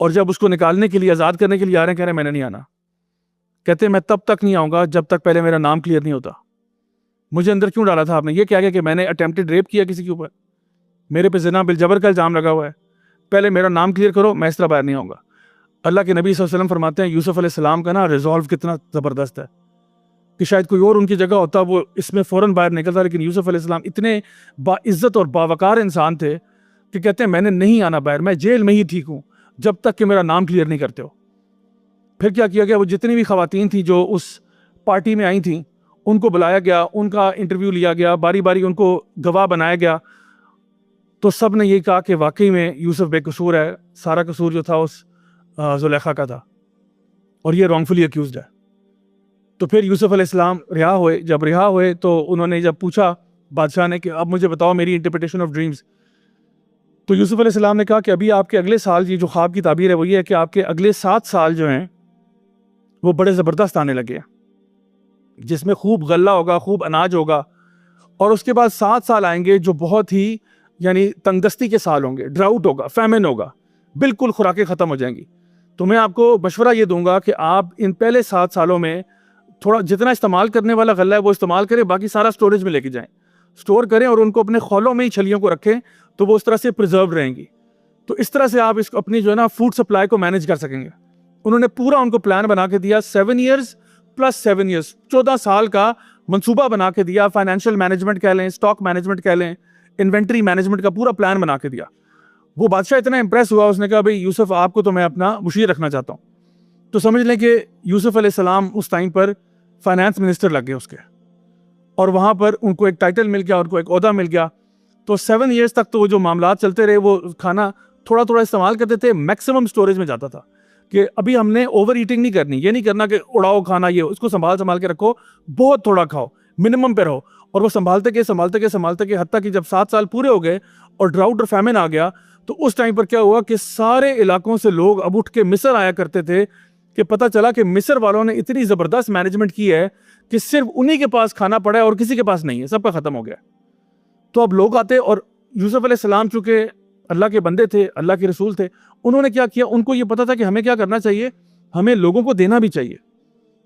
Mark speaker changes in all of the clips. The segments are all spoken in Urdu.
Speaker 1: اور جب اس کو نکالنے کے لیے آزاد کرنے کے لیے آ رہے ہیں کہہ رہے ہیں میں نے نہیں آنا. کہتے ہیں میں تب تک نہیں آؤں گا جب تک پہلے میرا نام کلیئر نہیں ہوتا. مجھے اندر کیوں ڈالا تھا آپ نے؟ یہ کیا کہ میں نے اٹیمپٹڈ ریپ کیا کسی کے اوپر, میرے پہ زنا بالجبر کا الزام لگا ہوا ہے, پہلے میرا نام کلیئر کرو, میں اس طرح باہر نہیں آؤں گا. اللہ کے نبی صلی اللہ علیہ وسلم فرماتے ہیں یوسف علیہ السلام کا نا ریزالو کتنا زبردست ہے کہ شاید کوئی اور ان کی جگہ ہوتا وہ اس میں فوراً باہر نکلتا, لیکن یوسف علیہ السلام اتنے باعزت اور باوقار انسان تھے کہ کہتے ہیں میں نے نہیں آنا باہر, میں جیل میں ہی ٹھیک ہوں جب تک کہ میرا نام کلیئر نہیں کرتے ہو. پھر کیا کیا گیا, وہ جتنی بھی خواتین تھیں جو اس پارٹی میں آئی تھیں ان کو بلایا گیا, ان کا انٹرویو لیا گیا, باری باری ان کو گواہ بنایا گیا. تو سب نے یہ کہا کہ واقعی میں یوسف بے قصور ہے, سارا قصور جو تھا اس زلیخا کا تھا اور یہ رانگفلی اکیوزڈ ہے. تو پھر یوسف علیہ السلام رہا ہوئے. جب رہا ہوئے تو انہوں نے جب پوچھا بادشاہ نے کہ اب مجھے بتاؤ میری انٹرپریٹیشن آف ڈریمز, تو یوسف علیہ السلام نے کہا کہ ابھی آپ کے اگلے سال, یہ جو خواب کی تعبیر ہے وہ یہ ہے کہ آپ کے اگلے 7 سال جو ہیں وہ بڑے زبردست آنے لگے ہیں, جس میں خوب غلہ ہوگا, خوب اناج ہوگا, اور اس کے بعد 7 سال آئیں گے جو بہت ہی یعنی تنگ دستی کے سال ہوں گے, ڈراؤٹ ہوگا, فیمن ہوگا, بالکل خوراکیں ختم ہو جائیں گی. تو میں آپ کو مشورہ یہ دوں گا کہ آپ ان پہلے 7 سالوں میں تھوڑا جتنا استعمال کرنے والا غلہ ہے وہ استعمال کریں, باقی سارا سٹوریج میں لے کے جائیں, سٹور کریں اور ان کو اپنے خولوں میں ہی چھلیوں کو رکھیں تو وہ اس طرح سے پرزرو رہیں گی. تو اس طرح سے آپ اس کو اپنی جو ہے نا فوڈ سپلائی کو مینیج کر سکیں گے. انہوں نے پورا ان کو پلان بنا کے دیا, 7 ایئرز پلس 7 ایئرز, 14 سال کا منصوبہ بنا کے دیا. فائنینشیل مینجمنٹ کہہ لیں, اسٹاک مینجمنٹ کہہ لیں, انوینٹری مینجمنٹ کا پورا پلان بنا کے دیا. وہ بادشاہ اتنا امپریس ہوا, اس نے کہا بھئی یوسف آپ کو تو میں اپنا مشیر رکھنا چاہتا ہوں. تو سمجھ لیں کہ یوسف علیہ السلام اس ٹائم پر فائنانس منسٹر لگ گئے اس کے, اور وہاں پر ان کو ایک ٹائٹل مل گیا, ان کو ایک عہدہ مل گیا. تو 7 ایئرز تک تو وہ جو معاملات چلتے رہے, وہ کھانا تھوڑا تھوڑا استعمال کرتے تھے, میکسیمم سٹوریج میں جاتا تھا کہ ابھی ہم نے اوور ایٹنگ نہیں کرنی, یہ نہیں کرنا کہ اڑاؤ کھانا, یہ اس کو سنبھال کے رکھو, بہت تھوڑا کھاؤ, منیمم پہ رہو. اور وہ سنبھالتے کہ حتیٰ کہ جب 7 سال پورے ہو گئے اور ڈراؤٹ اور فیمن آ گیا, تو اس ٹائم پر کیا ہوا کہ سارے علاقوں سے لوگ اب اٹھ کے مصر آیا کرتے تھے کہ پتہ چلا کہ مصر والوں نے اتنی زبردست مینجمنٹ کی ہے کہ صرف انہی کے پاس کھانا پڑا ہے اور کسی کے پاس نہیں ہے, سب کا ختم ہو گیا. تو اب لوگ آتے, اور یوسف علیہ السلام چونکہ اللہ کے بندے تھے, اللہ کے رسول تھے, انہوں نے کیا کیا, ان کو یہ پتا تھا کہ ہمیں کیا کرنا چاہیے, ہمیں لوگوں کو دینا بھی چاہیے.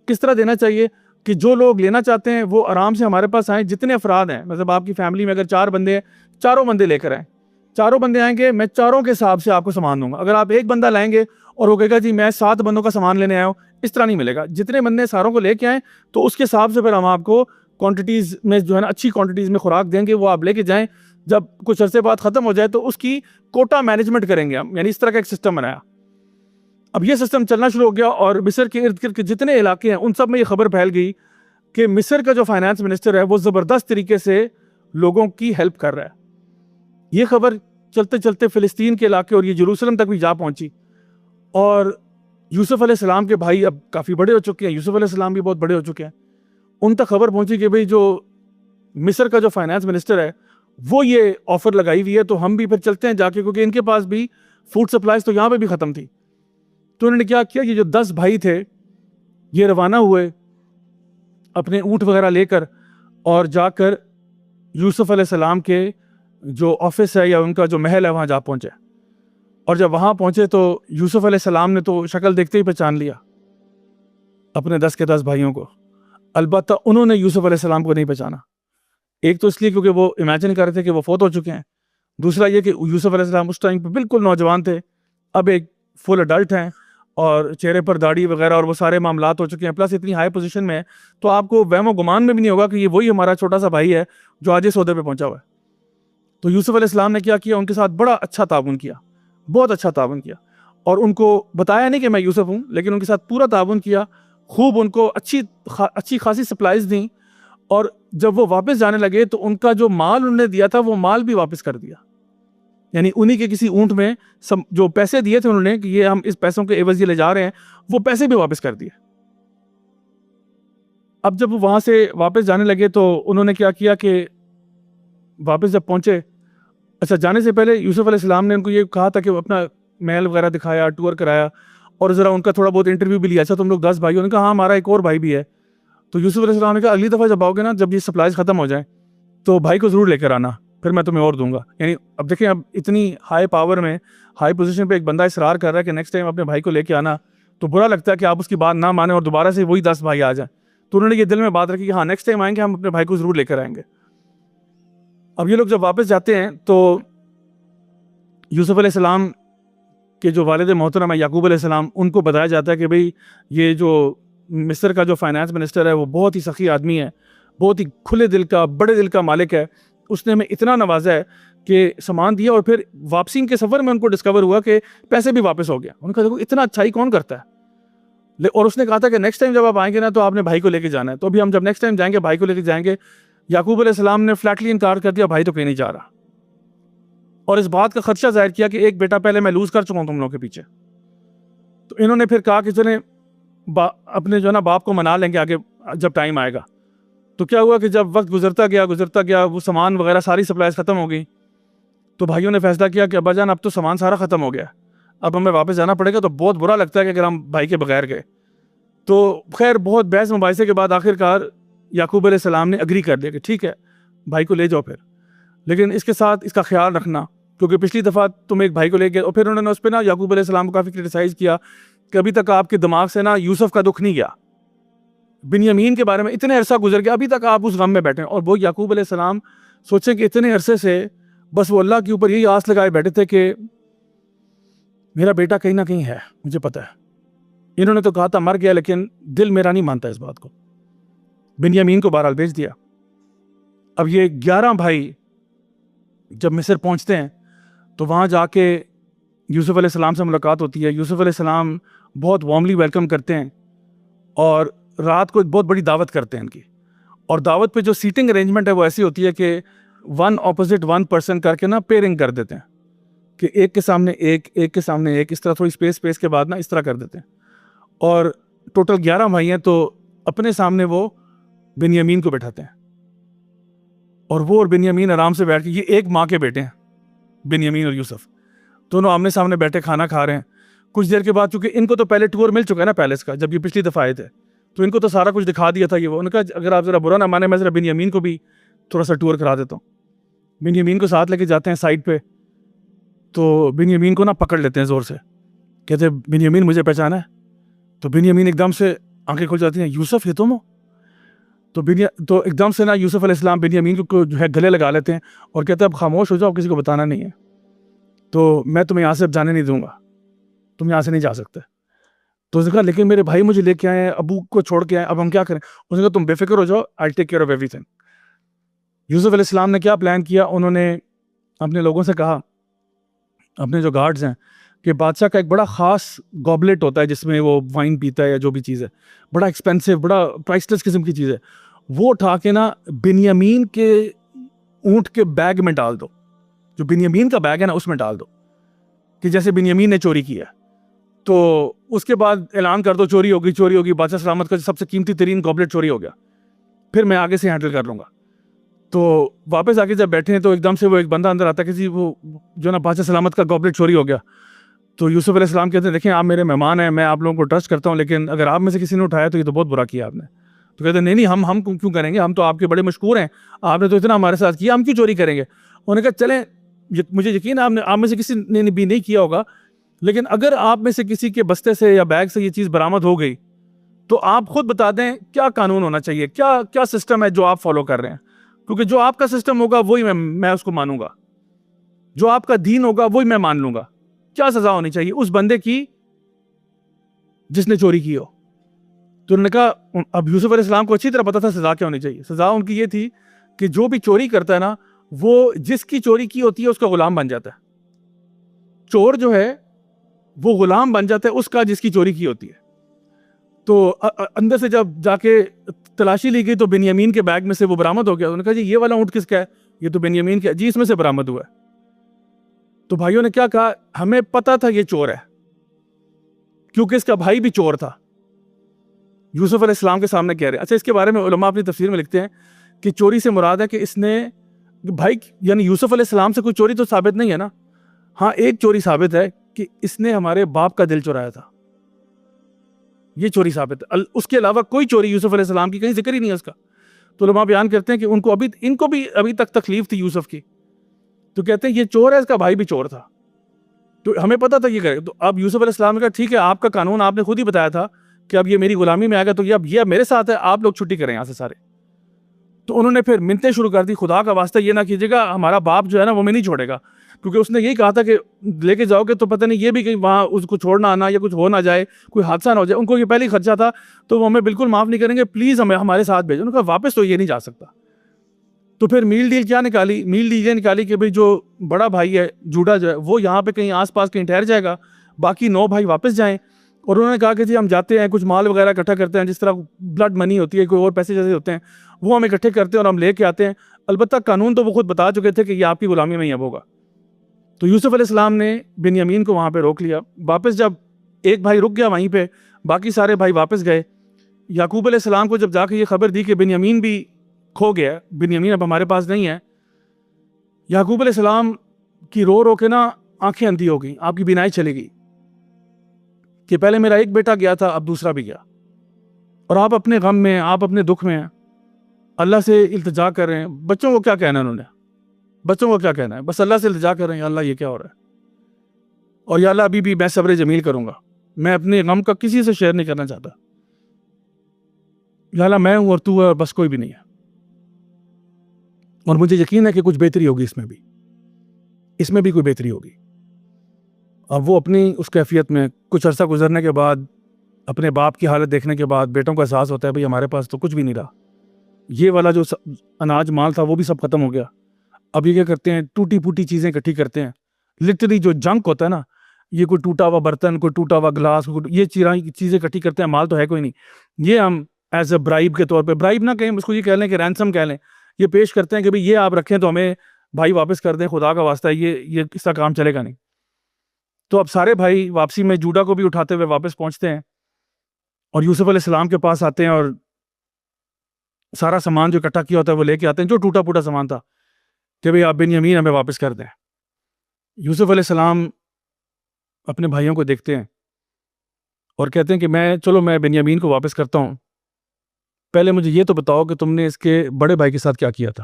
Speaker 1: کس طرح دینا چاہیے کہ جو لوگ لینا چاہتے ہیں وہ آرام سے ہمارے پاس آئیں. جتنے افراد ہیں, مطلب آپ کی فیملی میں اگر 4 بندے ہیں, 4 بندے لے کر آئیں, 4 بندے آئیں گے, میں 4 کے حساب سے آپ کو سامان دوں گا. اگر آپ ایک بندہ لائیں گے اور وہ کہے گا جی میں 7 بندوں کا سامان لینے آیا ہوں, اس طرح نہیں ملے گا. جتنے بندے ساروں کو لے کے آئیں تو اس کے حساب سے پھر ہم آپ کو کوانٹٹیز میں جو ہے نا اچھی کوانٹٹیز میں خوراک دیں گے, وہ آپ لے کے جائیں. جب کچھ عرصے بعد ختم ہو جائے تو اس کی کوٹا مینجمنٹ کریں گے ہم, یعنی اس طرح کا ایک سسٹم بنایا. اب یہ سسٹم چلنا شروع ہو گیا, اور مصر کے ارد گرد کے جتنے علاقے ہیں ان سب میں یہ خبر پھیل گئی کہ مصر کا جو فائنانس منسٹر ہے وہ زبردست طریقے سے لوگوں کی ہیلپ کر رہا ہے. یہ خبر چلتے چلتے فلسطین کے علاقے اور یہ جروسلم تک بھی جا پہنچی, اور یوسف علیہ السلام کے بھائی اب کافی بڑے ہو چکے ہیں, یوسف علیہ السلام بھی بہت بڑے ہو چکے ہیں, ان تک خبر پہنچی کہ بھئی جو مصر کا جو فائنانس منسٹر ہے وہ یہ آفر لگائی ہوئی ہے, تو ہم بھی پھر چلتے ہیں جا کے, کیونکہ ان کے پاس بھی فوڈ سپلائز تو یہاں پہ بھی ختم تھی. تو انہوں نے کیا کیا, یہ جو 10 بھائی تھے یہ روانہ ہوئے اپنے اونٹ وغیرہ لے کر, اور جا کر یوسف علیہ السلام کے جو آفس ہے یا ان کا جو محل ہے وہاں جا پہنچے. اور جب وہاں پہنچے تو یوسف علیہ السلام نے تو شکل دیکھتے ہی پہچان لیا اپنے 10 کے 10 بھائیوں کو. البتہ انہوں نے یوسف علیہ السلام کو نہیں پہچانا. ایک تو اس لیے کیونکہ وہ امیجن کر رہے تھے کہ وہ فوت ہو چکے ہیں, دوسرا یہ کہ یوسف علیہ السلام اس ٹائم پہ بالکل نوجوان تھے, اب ایک فل اڈلٹ ہیں اور چہرے پر داڑھی وغیرہ اور وہ سارے معاملات ہو چکے ہیں, پلس اتنی ہائی پوزیشن میں ہے, تو آپ کو وہم و گمان میں بھی نہیں ہوگا کہ یہ وہی ہمارا چھوٹا سا بھائی ہے جو آج اس عہدے پہ پہنچا ہوا ہے. تو یوسف علیہ السلام نے کیا کیا, ان کے ساتھ بڑا اچھا تعاون کیا, بہت اچھا تعاون کیا, اور ان کو بتایا نہیں کہ میں یوسف ہوں, لیکن ان کے ساتھ پورا تعاون کیا, خوب ان کو اچھی خاصی سپلائز دیں, اور جب وہ واپس جانے لگے تو ان کا جو مال انہوں نے دیا تھا وہ مال بھی واپس کر دیا. یعنی انہی کے کسی اونٹ میں جو پیسے دیے تھے انہوں نے کہ یہ ہم اس پیسوں کے عوض یہ لے جا رہے ہیں, وہ پیسے بھی واپس کر دیے. اب جب وہ وہاں سے واپس جانے لگے تو انہوں نے کیا کیا کہ واپس جب پہنچے, اچھا جانے سے پہلے یوسف علیہ السلام نے ان کو یہ کہا تھا کہ وہ اپنا محل وغیرہ دکھایا, ٹور کرایا, اور ذرا ان کا تھوڑا بہت انٹرویو بھی لیا. اچھا تم لوگ 10 بھائی, انہوں نے کہا ہاں ہمارا ایک اور بھائی بھی ہے. تو یوسف علیہ السلام نے کہا اگلی دفعہ جب آؤ گے نا, جب یہ سپلائز ختم ہو جائیں تو بھائی کو ضرور لے کر آنا, پھر میں تمہیں اور دوں گا. یعنی اب دیکھیں, اب اتنی ہائی پاور میں, ہائی پوزیشن پہ ایک بندہ اصرار کر رہا ہے کہ نیکسٹ ٹائم اپنے بھائی کو لے کے آنا, تو برا لگتا ہے کہ آپ اس کی بات نہ مانیں اور دوبارہ سے وہی 10 بھائی آ جائیں. تو انہوں نے یہ دل میں بات رکھی کہ ہاں نیکسٹ ٹائم آئیں گے, ہم اپنے بھائی کو ضرور لے کر آئیں گے. اب یہ لوگ جب واپس جاتے ہیں تو یوسف علیہ السلام کے جو والد محترم ہے یعقوب علیہ السلام, ان کو بتایا جاتا ہے کہ بھئی یہ جو مصر کا جو فائنانس منسٹر ہے وہ بہت ہی سخی آدمی ہے, بہت ہی کھلے دل کا, بڑے دل کا مالک ہے. اس نے ہمیں اتنا نوازا ہے کہ سامان دیا, اور پھر واپسی کے سفر میں ان کو ڈسکور ہوا کہ پیسے بھی واپس ہو گیا. ان کا دیکھو اتنا اچھائی کون کرتا ہے. اور اس نے کہا تھا کہ نیکسٹ ٹائم جب آپ آئیں گے نا تو آپ نے بھائی کو لے کے جانا ہے. تو ابھی ہم جب نیکسٹ ٹائم جائیں گے بھائی کو لے کے جائیں گے. یعقوب علیہ السلام نے فلیٹلی انکار کر دیا, بھائی تو کہیں نہیں جا رہا, اور اس بات کا خدشہ ظاہر کیا کہ ایک بیٹا پہلے میں لوز کر چکا ہوں تم لوگوں کے پیچھے. تو انہوں نے پھر کہا کہ چلیں اپنے جو ہے نا باپ کو منا لیں گے آگے جب ٹائم آئے گا. تو کیا ہوا کہ جب وقت گزرتا گیا وہ سامان وغیرہ ساری سپلائز ختم ہو گئی. تو بھائیوں نے فیصلہ کیا کہ ابا جان اب تو سامان سارا ختم ہو گیا, اب ہمیں واپس جانا پڑے گا. تو بہت برا لگتا ہے کہ اگر ہم بھائی کے بغیر گئے. تو خیر بہت بحث مباحثے کے بعد آخر کار یعقوب علیہ السلام نے اگری کر دیا کہ ٹھیک ہے بھائی کو لے جاؤ پھر, لیکن اس کے ساتھ اس کا خیال رکھنا, کیونکہ پچھلی دفعہ تم ایک بھائی کو لے گئے. اور پھر انہوں نے اس پہ نا یعقوب علیہ السلام کو کافی کرٹیسائز کیا کہ ابھی تک آپ کے دماغ سے نا یوسف کا دکھ نہیں گیا, بنیامین کے بارے میں اتنے عرصہ گزر گیا, ابھی تک آپ اس غم میں بیٹھے ہیں. اور وہ یعقوب علیہ السلام سوچیں کہ اتنے عرصے سے بس وہ اللہ کے اوپر یہی آس لگائے بیٹھے تھے کہ میرا بیٹا کہیں نہ کہیں ہے, مجھے پتہ ہے. انہوں نے تو کہا تھا مر گیا, لیکن دل میرا نہیں مانتا اس بات کو. بنیامین کو بہرحال بھیج دیا. اب یہ 11 بھائی جب مصر پہنچتے ہیں تو وہاں جا کے یوسف علیہ السلام سے ملاقات ہوتی ہے. یوسف علیہ السلام بہت وارملی ویلکم کرتے ہیں اور رات کو ایک بہت بڑی دعوت کرتے ہیں ان کی. اور دعوت پہ جو سیٹنگ ارینجمنٹ ہے وہ ایسی ہوتی ہے کہ 1 اپوزٹ 1 پرسن کر کے نا پیئرنگ کر دیتے ہیں کہ ایک کے سامنے ایک کے سامنے ایک, اس طرح تھوڑی اسپیس کے بعد نا اس طرح کر دیتے ہیں. اور ٹوٹل 11 بھائی ہیں, تو اپنے سامنے وہ بنیامین کو بٹھاتے ہیں. اور وہ اور بنیامین آرام سے بیٹھ کے, یہ ایک ماں کے بیٹے ہیں بنیامین اور یوسف, دونوں آمنے سامنے بیٹھے کھانا کھا رہے ہیں. کچھ دیر کے بعد چونکہ ان کو تو پہلے ٹور مل چکا ہے نا پیلس کا, جب یہ پچھلی دفعہ آئے تھے تو ان کو تو سارا کچھ دکھا دیا تھا. یہ وہ ان کا اگر آپ ذرا برا نہ مانے میں ذرا بنیامین کو بھی تھوڑا سا ٹور کرا دیتا ہوں. بنیامین کو ساتھ لے کے جاتے ہیں سائڈ پہ, تو بنیامین کو نا پکڑ لیتے ہیں زور سے, کہتے ہیں بنیامین مجھے پہچانا ہے. تو بنیامین ایک دم سے آنکھیں کھل جاتی ہیں, یوسف یہ تم ہو؟ تو ایک دم سے نا یوسف علیہ السلام بنیامین کو جو ہے گلے لگا لیتے ہیں اور کہتے ہیں اب خاموش ہو جاؤ, کسی کو بتانا نہیں ہے, تو میں تمہیں یہاں سے اب جانے نہیں دوں گا, تم یہاں سے نہیں جا سکتے. تو اس نے کہا لیکن میرے بھائی مجھے لے کے آئے ہیں, ابو کو چھوڑ کے آئے, اب ہم کیا کریں؟ اس نے کہا تم بے فکر ہو جاؤ, آئی ٹیک کیئر آف ایوری تھنگ. یوسف علیہ السلام نے کیا پلان کیا, انہوں نے اپنے لوگوں سے کہا, اپنے جو گارڈز ہیں, کہ بادشاہ کا ایک بڑا خاص گوبلٹ ہوتا ہے جس میں وہ وائن پیتا ہے یا جو بھی چیز ہے, بڑا ایکسپینسو, بڑا پرائسلیس قسم کی چیز ہے, وہ اٹھا کے نا بنیامین کے اونٹ کے بیگ میں ڈال دو, جو بنیامین کا بیگ ہے نا اس میں ڈال دو کہ جیسے بنیامین نے چوری کیا. تو اس کے بعد اعلان کر دو چوری ہوگی, بادشاہ سلامت کا سب سے قیمتی ترین گوبلٹ چوری ہو گیا, پھر میں آگے سے ہینڈل کر لوں گا. تو واپس آگے جب بیٹھے ہیں تو ایک دم سے وہ ایک بندہ اندر آتا ہے کہ جی وہ جو نا بادشاہ سلامت کا گوبلٹ چوری ہو گیا. تو یوسف علیہ السلام کہتے ہیں دیکھیں آپ میرے مہمان ہیں, میں آپ لوگوں کو ٹرسٹ کرتا ہوں, لیکن اگر آپ میں سے کسی نے اٹھایا تو یہ تو بہت برا کیا آپ نے. تو کہتے ہیں نہیں ہم کیوں کریں گے, ہم تو آپ کے بڑے مشکور ہیں, آپ نے تو اتنا ہمارے ساتھ کیا, ہم کیوں چوری کریں گے. انہوں نے کہا چلیں مجھے یقین ہے آپ میں سے کسی نے بھی نہیں کیا ہوگا, لیکن اگر آپ میں سے کسی کے بستے سے یا بیگ سے یہ چیز برآمد ہو گئی تو آپ خود بتا دیں کیا قانون ہونا چاہیے, کیا سسٹم ہے جو آپ فالو کر رہے ہیں, کیونکہ جو آپ کا سسٹم ہوگا وہی میں اس کو مانوں گا, جو آپ کا دین ہوگا وہی میں مان لوں گا. کیا سزا ہونی چاہیے اس بندے کی جس نے چوری کی ہو. تو انہوں نے کہا, اب یوسف علیہ السلام کو اچھی طرح پتا تھا سزا کیا ہونی چاہیے. سزا ان کی یہ تھی کہ جو بھی چوری کرتا ہے نا وہ جس کی چوری کی ہوتی ہے اس کا غلام بن جاتا ہے. چور جو ہے وہ غلام بن جاتا ہے اس کا جس کی چوری کی ہوتی ہے. تو اندر سے جب جا کے تلاشی لی گئی تو بنیامین کے بیگ میں سے وہ برآمد ہو گیا. انہوں نے کہا جی یہ والا اونٹ کس کا ہے؟ یہ تو بنیامین کا. جی اس میں سے برآمد ہوا ہے. تو بھائیوں نے کیا کہا, ہمیں پتا تھا یہ چور ہے کیونکہ اس کا بھائی بھی چور تھا. یوسف علیہ السلام کے سامنے کہہ رہے ہیں. اچھا اس کے بارے میں علماء اپنی تفسیر میں لکھتے ہیں کہ چوری سے مراد ہے کہ اس نے بھائی یعنی یوسف علیہ السلام سے کوئی چوری تو ثابت نہیں ہے نا. ہاں ایک چوری ثابت ہے کہ اس نے ہمارے باپ کا دل چورایا تھا, یہ چوری ثابت ہے. اس کے علاوہ کوئی چوری یوسف علیہ السلام کی کہیں ذکر ہی نہیں ہے اس کا. تو علماء بیان کرتے ہیں کہ ان کو بھی ابھی تک تکلیف تھی یوسف کی تو کہتے ہیں یہ چور ہے، اس کا بھائی بھی چور تھا، تو ہمیں پتا تھا یہ کرے. تو اب یوسف علیہ السلام نے کہا ٹھیک ہے، آپ کا قانون آپ نے خود ہی بتایا تھا کہ اب یہ میری غلامی میں آئے گا، تو یہ اب میرے ساتھ ہے، آپ لوگ چھٹی کریں یہاں سے سارے. تو انہوں نے پھر منتیں شروع کر دی، خدا کا واسطہ یہ نہ کیجیے گا، ہمارا باپ جو ہے نا وہ میں نہیں چھوڑے گا، کیونکہ اس نے یہی کہا تھا کہ لے کے جاؤ گے تو پتہ نہیں یہ بھی کہیں وہاں اس کو چھوڑنا آنا یا کچھ ہو نہ جائے، کوئی حادثہ نہ ہو جائے. ان کو یہ پہلے ہی خدشہ تھا، تو وہ ہمیں بالکل معاف نہیں کریں گے، پلیز ہمیں ہمارے ساتھ بھیجو. انہوں نے کہا واپس تو یہ نہیں جا سکتا. تو پھر میل ڈیل کیا نکالی؟ میل ڈیل یہ نکالی کہ بھئی جو بڑا بھائی ہے جوڈا جو ہے وہ یہاں پہ کہیں آس پاس کہیں ٹھہر جائے گا، باقی 9 بھائی واپس جائیں. اور انہوں نے کہا کہ جی ہم جاتے ہیں، کچھ مال وغیرہ اکٹھا کرتے ہیں، جس طرح بلڈ منی ہوتی ہے، کوئی اور پیسے جیسے ہوتے ہیں وہ ہم اکٹھے کرتے ہیں اور ہم لے کے آتے ہیں. البتہ قانون تو وہ خود بتا چکے تھے کہ یہ آپ کی غلامی میں ہی اب ہوگا. تو یوسف علیہ السلام نے بنیامین کو وہاں پہ روک لیا. واپس جب ایک بھائی رک گیا وہیں پہ، باقی سارے بھائی واپس گئے. یعقوب علیہ السلام کو جب جا کے یہ خبر دی کہ بنیامین بھی کھو گیا، بنیامین اب ہمارے پاس نہیں ہے، یعقوب علیہ السلام کی رو رو کے نا آنکھیں اندھی ہو گئیں، آپ کی بینائی چلی گئی کہ پہلے میرا ایک بیٹا گیا تھا، اب دوسرا بھی گیا، اور آپ اپنے غم میں، آپ اپنے دکھ میں اللہ سے التجا کر رہے ہیں. بچوں کو کیا کہنا ہے؟ انہوں نے بچوں کو کیا کہنا ہے؟ بس اللہ سے التجا کر رہے ہیں، یا اللہ یہ کیا ہو رہا ہے، اور یا اللہ ابھی بھی میں صبر جمیل کروں گا، میں اپنے غم کا کسی سے شیئر نہیں کرنا چاہتا، یا اللہ میں ہوں اور تو ہے اور بس کوئی بھی نہیں ہے. اور مجھے یقین ہے کہ کچھ بہتری ہوگی، اس میں بھی کوئی بہتری ہوگی. اب وہ اپنی اس کیفیت میں کچھ عرصہ گزرنے کے بعد، اپنے باپ کی حالت دیکھنے کے بعد بیٹوں کو احساس ہوتا ہے بھئی ہمارے پاس تو کچھ بھی نہیں رہا، یہ والا جو اناج مال تھا وہ بھی سب ختم ہو گیا. اب یہ کیا کرتے ہیں؟ ٹوٹی پھوٹی چیزیں اکٹھی کرتے ہیں. لٹرلی جو جنک ہوتا ہے نا، یہ کوئی ٹوٹا ہوا برتن، کوئی ٹوٹا ہوا گلاس، یہ چیزیں اکٹھی کرتے ہیں. مال تو ہے کوئی نہیں، یہ ہم ایز اے برائب کے طور پہ، برائب نہ کہیں اس کو، یہ کہہ لیں کہ رینسم کہہ لیں، یہ پیش کرتے ہیں کہ بھئی یہ آپ رکھیں تو ہمیں بھائی واپس کر دیں، خدا کا واسطہ یہ اس کا کام چلے گا نہیں. تو اب سارے بھائی واپسی میں جوڈا کو بھی اٹھاتے ہوئے واپس پہنچتے ہیں اور یوسف علیہ السلام کے پاس آتے ہیں اور سارا سامان جو اکٹھا کیا ہوتا ہے وہ لے کے آتے ہیں، جو ٹوٹا پھوٹا سامان تھا، کہ بھئی آپ بنیامین ہمیں واپس کر دیں. یوسف علیہ السلام اپنے بھائیوں کو دیکھتے ہیں اور کہتے ہیں کہ میں بنیامین کو واپس کرتا ہوں، پہلے مجھے یہ تو بتاؤ کہ تم نے اس کے بڑے بھائی کے ساتھ کیا کیا تھا.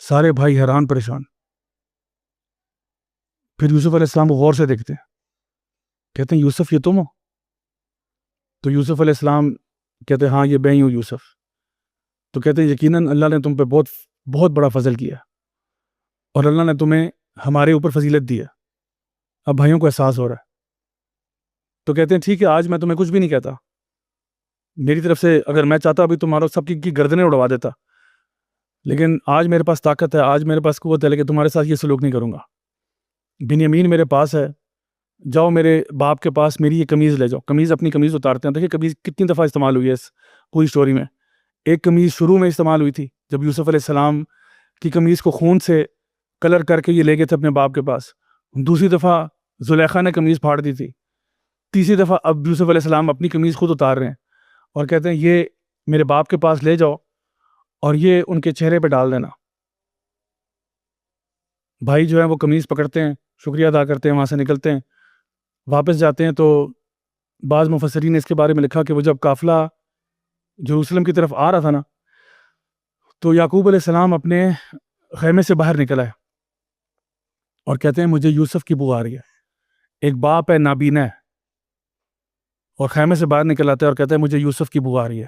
Speaker 1: سارے بھائی حیران پریشان. پھر یوسف علیہ السلام کو غور سے دیکھتے ہیں، کہتے ہیں یوسف یہ تم ہو؟ تو یوسف علیہ السلام کہتے ہیں ہاں یہ میں ہی ہوں یوسف. تو کہتے ہیں یقیناً اللہ نے تم پہ بہت بہت بڑا فضل کیا اور اللہ نے تمہیں ہمارے اوپر فضیلت دی ہے. اب بھائیوں کو احساس ہو رہا ہے. تو کہتے ہیں ٹھیک ہے، آج میں تمہیں کچھ بھی نہیں کہتا، میری طرف سے اگر میں چاہتا ابھی تمہارا سب کی گردنیں اڑوا دیتا، لیکن آج میرے پاس طاقت ہے، آج میرے پاس قوت ہے، لیکن تمہارے ساتھ یہ سلوک نہیں کروں گا. بنیامین میرے پاس ہے، جاؤ میرے باپ کے پاس میری یہ قمیض لے جاؤ. اپنی قمیض اتارتے ہیں. دیکھیں قمیض کتنی دفعہ استعمال ہوئی ہے اس پوری سٹوری میں. ایک قمیض شروع میں استعمال ہوئی تھی جب یوسف علیہ السلام کی قمیض کو خون سے کلر کر کے یہ لے گئے تھے اپنے باپ کے پاس. دوسری دفعہ زلیخا نے قمیض پھاڑ دی تھی. تیسری دفعہ اب یوسف علیہ السلام اپنی قمیض خود اتار رہے ہیں اور کہتے ہیں یہ میرے باپ کے پاس لے جاؤ اور یہ ان کے چہرے پہ ڈال دینا. بھائی جو ہیں وہ قمیض پکڑتے ہیں، شکریہ ادا کرتے ہیں، وہاں سے نکلتے ہیں. واپس جاتے ہیں تو بعض مفسرین نے اس کے بارے میں لکھا کہ وہ جب قافلہ یروشلم کی طرف آ رہا تھا نا، تو یعقوب علیہ السلام اپنے خیمے سے باہر نکل آئے اور کہتے ہیں مجھے یوسف کی بو آ رہی ہے. ایک باپ ہے نابینا ہے اور خیمے سے باہر نکل آتا ہے اور کہتا ہے مجھے یوسف کی بو آ رہی ہے.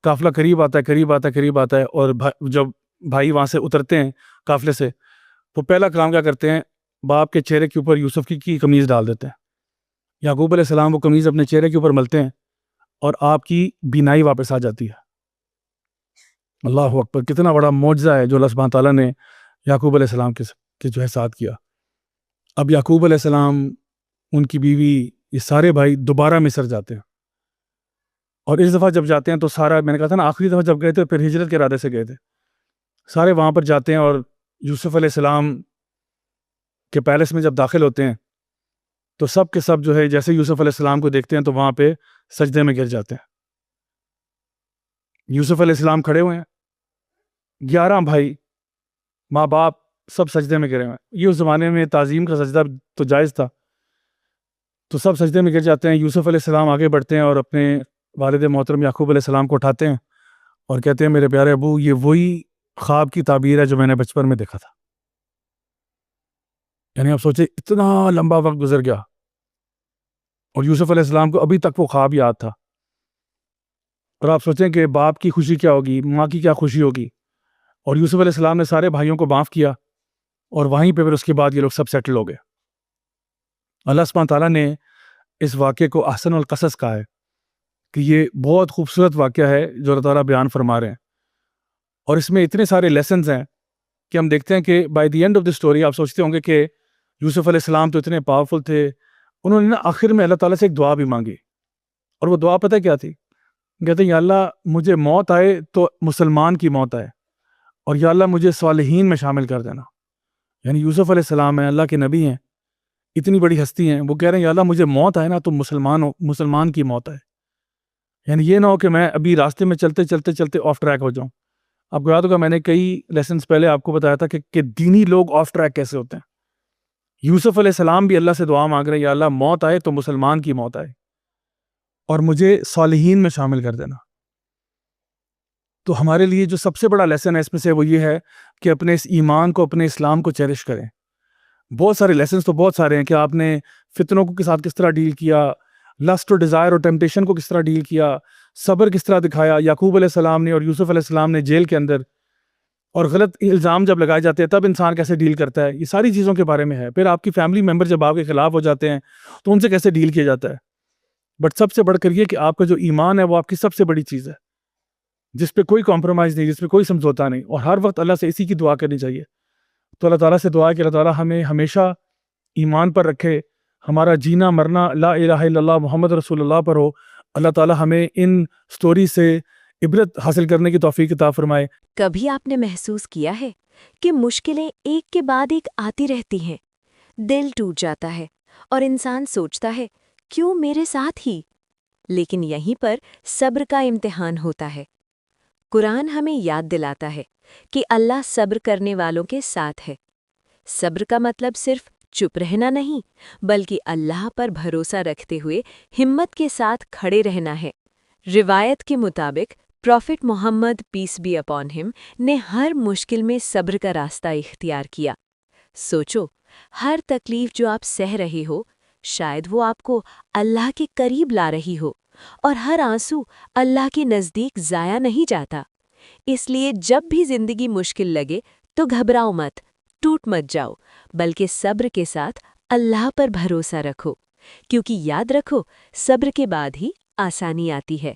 Speaker 1: قافلہ قریب آتا ہے اور جب بھائی وہاں سے اترتے ہیں قافلے سے، وہ پہلا کام کیا کرتے ہیں؟ باپ کے چہرے کے اوپر یوسف کی قمیض ڈال دیتے ہیں. یعقوب علیہ السلام وہ قمیض اپنے چہرے کے اوپر ملتے ہیں اور آپ کی بینائی واپس آ جاتی ہے. اللہ اکبر! کتنا بڑا معجزہ ہے جو اللہ سبحانہ تعالیٰ نے یعقوب علیہ السلام کے جو ہے ساتھ کیا. اب یعقوب علیہ السلام، ان کی بیوی، یہ سارے بھائی دوبارہ مصر جاتے ہیں. اور اس دفعہ جب جاتے ہیں تو سارا، میں نے کہا تھا نا آخری دفعہ جب گئے تھے پھر ہجرت کے ارادے سے گئے تھے، سارے وہاں پر جاتے ہیں اور یوسف علیہ السلام کے پیلس میں جب داخل ہوتے ہیں تو سب کے سب جو ہے جیسے یوسف علیہ السلام کو دیکھتے ہیں تو وہاں پہ سجدے میں گر جاتے ہیں. یوسف علیہ السلام کھڑے ہوئے ہیں، 11 بھائی، ماں باپ، سب سجدے میں گرے ہوئے ہیں. یہ اس زمانے میں تعظیم کا سجدہ تو جائز تھا، تو سب سجدے میں گر جاتے ہیں. یوسف علیہ السلام آگے بڑھتے ہیں اور اپنے والد محترم یعقوب علیہ السلام کو اٹھاتے ہیں اور کہتے ہیں میرے پیارے ابو، یہ وہی خواب کی تعبیر ہے جو میں نے بچپن میں دیکھا تھا. یعنی آپ سوچیں اتنا لمبا وقت گزر گیا اور یوسف علیہ السلام کو ابھی تک وہ خواب یاد تھا. اور آپ سوچیں کہ باپ کی خوشی کیا ہوگی, ماں کی کیا خوشی ہوگی. اور یوسف علیہ السلام نے سارے بھائیوں کو معاف کیا اور وہیں پہ پھر اس کے بعد یہ لوگ سب سیٹل ہو گئے. اللہ سبحانہ تعالیٰ نے اس واقعے کو احسن القصص کہا ہے کہ یہ بہت خوبصورت واقعہ ہے جو اللہ تعالیٰ بیان فرما رہے ہیں. اور اس میں اتنے سارے لیسنز ہیں کہ ہم دیکھتے ہیں کہ by the end of the story آپ سوچتے ہوں گے کہ یوسف علیہ السلام تو اتنے پاورفل تھے, انہوں نے نا آخر میں اللہ تعالیٰ سے ایک دعا بھی مانگی. اور وہ دعا پتہ کیا تھی؟ کہتے ہیں یا اللہ مجھے موت آئے تو مسلمان کی موت آئے, اور یا اللہ مجھے صالحین میں شامل کر دینا. یعنی یوسف علیہ السلام ہیں, اللہ کے نبی ہیں, اتنی بڑی ہستی ہیں, وہ کہہ رہے ہیں یا اللہ مجھے موت آئے نا تو مسلمان کی موت آئے. یعنی یہ نہ ہو کہ میں ابھی راستے میں چلتے آف ٹریک ہو جاؤں. آپ کو یاد ہوگا میں نے کئی لیسنز پہلے آپ کو بتایا تھا کہ دینی لوگ آف ٹریک کیسے ہوتے ہیں. یوسف علیہ السلام بھی اللہ سے دعا مانگ رہے ہیں یا اللہ موت آئے تو مسلمان کی موت آئے اور مجھے صالحین میں شامل کر دینا. تو ہمارے لیے جو سب سے بڑا لیسن ہے اس میں سے وہ یہ ہے کہ اپنے اس ایمان کو, اپنے اسلام کو چیریش کریں. بہت سارے لیسنز تو بہت سارے ہیں کہ آپ نے فتنوں کو کے ساتھ کس طرح ڈیل کیا, لسٹ اور ڈیزائر اور ٹیمپٹیشن کو کس طرح ڈیل کیا, صبر کس طرح دکھایا یعقوب علیہ السلام نے اور یوسف علیہ السلام نے جیل کے اندر, اور غلط الزام جب لگائے جاتے ہیں تب انسان کیسے ڈیل کرتا ہے. یہ ساری چیزوں کے بارے میں ہے. پھر آپ کی فیملی ممبر جب آپ کے خلاف ہو جاتے ہیں تو ان سے کیسے ڈیل کیا جاتا ہے. بٹ سب سے بڑھ کر یہ کہ آپ کا جو ایمان ہے وہ آپ کی سب سے بڑی چیز ہے, جس پہ کوئی کمپرومائز نہیں, جس پہ کوئی سمجھوتا نہیں, اور ہر وقت اللہ سے اسی کی دعا کرنی چاہیے. تو اللہ تعالیٰ سے دعا ہے کہ اللہ تعالیٰ ہمیں ہمیشہ ایمان پر رکھے, ہمارا جینا مرنا لا الہ الا اللہ محمد رسول اللہ پر ہو. اللہ تعالیٰ ہمیں ان سٹوری سے عبرت حاصل کرنے کی توفیق عطا فرمائے.
Speaker 2: کبھی آپ نے محسوس کیا ہے کہ مشکلیں ایک کے بعد ایک آتی رہتی ہیں, دل ٹوٹ جاتا ہے اور انسان سوچتا ہے کیوں میرے ساتھ ہی؟ لیکن یہیں پر صبر کا امتحان ہوتا ہے. قرآن ہمیں یاد دلاتا ہے کہ اللہ صبر کرنے والوں کے ساتھ ہے. صبر کا مطلب صرف چپ رہنا نہیں, بلکہ اللہ پر بھروسہ رکھتے ہوئے ہمت کے ساتھ کھڑے رہنا ہے. روایت کے مطابق prophet Muhammad peace be upon ہم نے ہر مشکل میں صبر کا راستہ اختیار کیا. سوچو, ہر تکلیف جو آپ سہ رہے ہو شاید وہ آپ کو اللہ کے قریب لا رہی ہو, اور ہر آنسو اللہ کے نزدیک ضائع نہیں جاتا. اس لیے جب بھی زندگی مشکل لگے تو گھبراؤ مت, ٹوٹ مت جاؤ, بلکہ صبر کے ساتھ اللہ پر بھروسہ رکھو, کیونکہ یاد رکھو صبر کے بعد ہی آسانی آتی ہے.